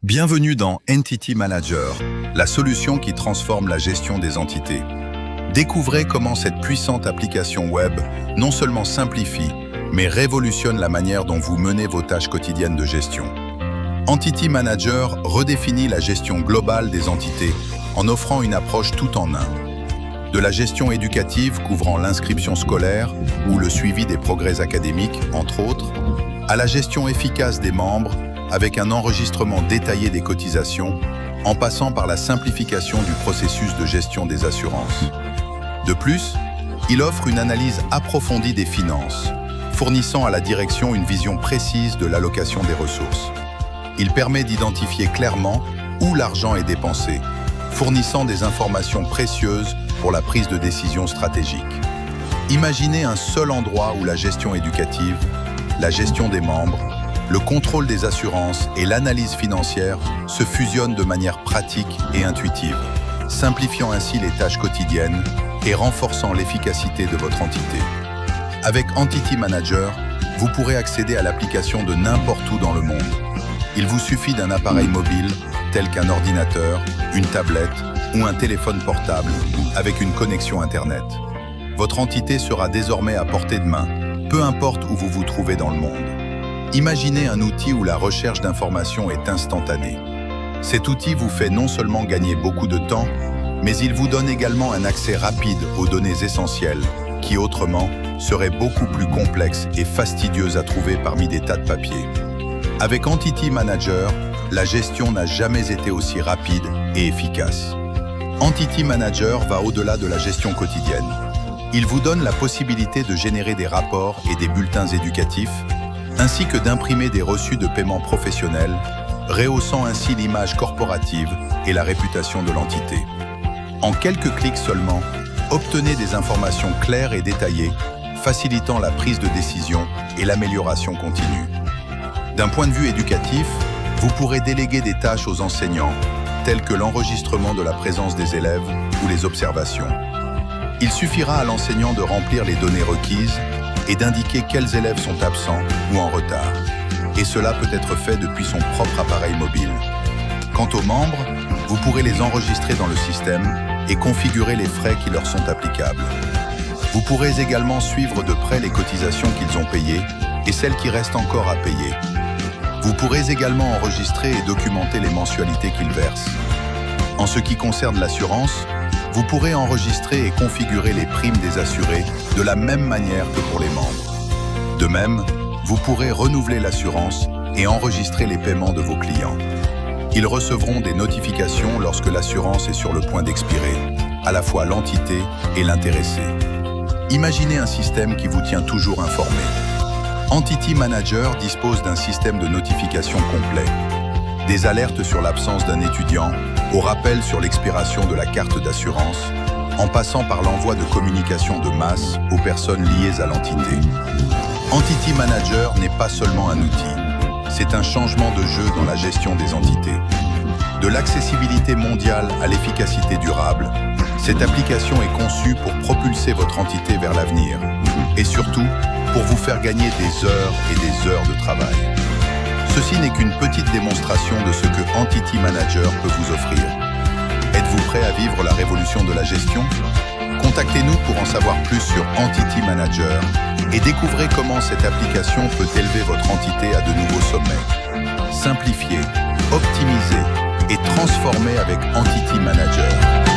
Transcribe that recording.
Bienvenue dans Entity Manager, la solution qui transforme la gestion des entités. Découvrez comment cette puissante application web non seulement simplifie, mais révolutionne la manière dont vous menez vos tâches quotidiennes de gestion. Entity Manager redéfinit la gestion globale des entités en offrant une approche tout en un. De la gestion éducative couvrant l'inscription scolaire ou le suivi des progrès académiques, entre autres, à la gestion efficace des membres avec un enregistrement détaillé des cotisations, en passant par la simplification du processus de gestion des assurances. De plus, il offre une analyse approfondie des finances, fournissant à la direction une vision précise de l'allocation des ressources. Il permet d'identifier clairement où l'argent est dépensé, fournissant des informations précieuses pour la prise de décision stratégique. Imaginez un seul endroit où la gestion éducative, la gestion des membres, le contrôle des assurances et l'analyse financière se fusionnent de manière pratique et intuitive, simplifiant ainsi les tâches quotidiennes et renforçant l'efficacité de votre entité. Avec Entity Manager, vous pourrez accéder à l'application de n'importe où dans le monde. Il vous suffit d'un appareil mobile, tel qu'un ordinateur, une tablette ou un téléphone portable, avec une connexion Internet. Votre entité sera désormais à portée de main, peu importe où vous vous trouvez dans le monde. Imaginez un outil où la recherche d'informations est instantanée. Cet outil vous fait non seulement gagner beaucoup de temps, mais il vous donne également un accès rapide aux données essentielles qui, autrement, seraient beaucoup plus complexes et fastidieuses à trouver parmi des tas de papier. Avec Entity Manager, la gestion n'a jamais été aussi rapide et efficace. Entity Manager va au-delà de la gestion quotidienne. Il vous donne la possibilité de générer des rapports et des bulletins éducatifs, ainsi que d'imprimer des reçus de paiement professionnels, rehaussant ainsi l'image corporative et la réputation de l'entité. En quelques clics seulement, obtenez des informations claires et détaillées, facilitant la prise de décision et l'amélioration continue. D'un point de vue éducatif, vous pourrez déléguer des tâches aux enseignants, telles que l'enregistrement de la présence des élèves ou les observations. Il suffira à l'enseignant de remplir les données requises et d'indiquer quels élèves sont absents ou en retard. Et cela peut être fait depuis son propre appareil mobile. Quant aux membres, vous pourrez les enregistrer dans le système et configurer les frais qui leur sont applicables. Vous pourrez également suivre de près les cotisations qu'ils ont payées et celles qui restent encore à payer. Vous pourrez également enregistrer et documenter les mensualités qu'ils versent. En ce qui concerne l'assurance, vous pourrez enregistrer et configurer les primes des assurés de la même manière que pour les membres. De même, vous pourrez renouveler l'assurance et enregistrer les paiements de vos clients. Ils recevront des notifications lorsque l'assurance est sur le point d'expirer, à la fois l'entité et l'intéressé. Imaginez un système qui vous tient toujours informé. Entity Manager dispose d'un système de notification complet, des alertes sur l'absence d'un étudiant, au rappel sur l'expiration de la carte d'assurance, en passant par l'envoi de communications de masse aux personnes liées à l'entité. Entity Manager n'est pas seulement un outil, c'est un changement de jeu dans la gestion des entités. De l'accessibilité mondiale à l'efficacité durable, cette application est conçue pour propulser votre entité vers l'avenir et surtout pour vous faire gagner des heures et des heures de travail. Ceci n'est qu'une petite démonstration de ce que Entity Manager peut vous offrir. Êtes-vous prêt à vivre la révolution de la gestion? Contactez-nous pour en savoir plus sur Entity Manager et découvrez comment cette application peut élever votre entité à de nouveaux sommets. Simplifiez, optimisez et transformez avec Entity Manager.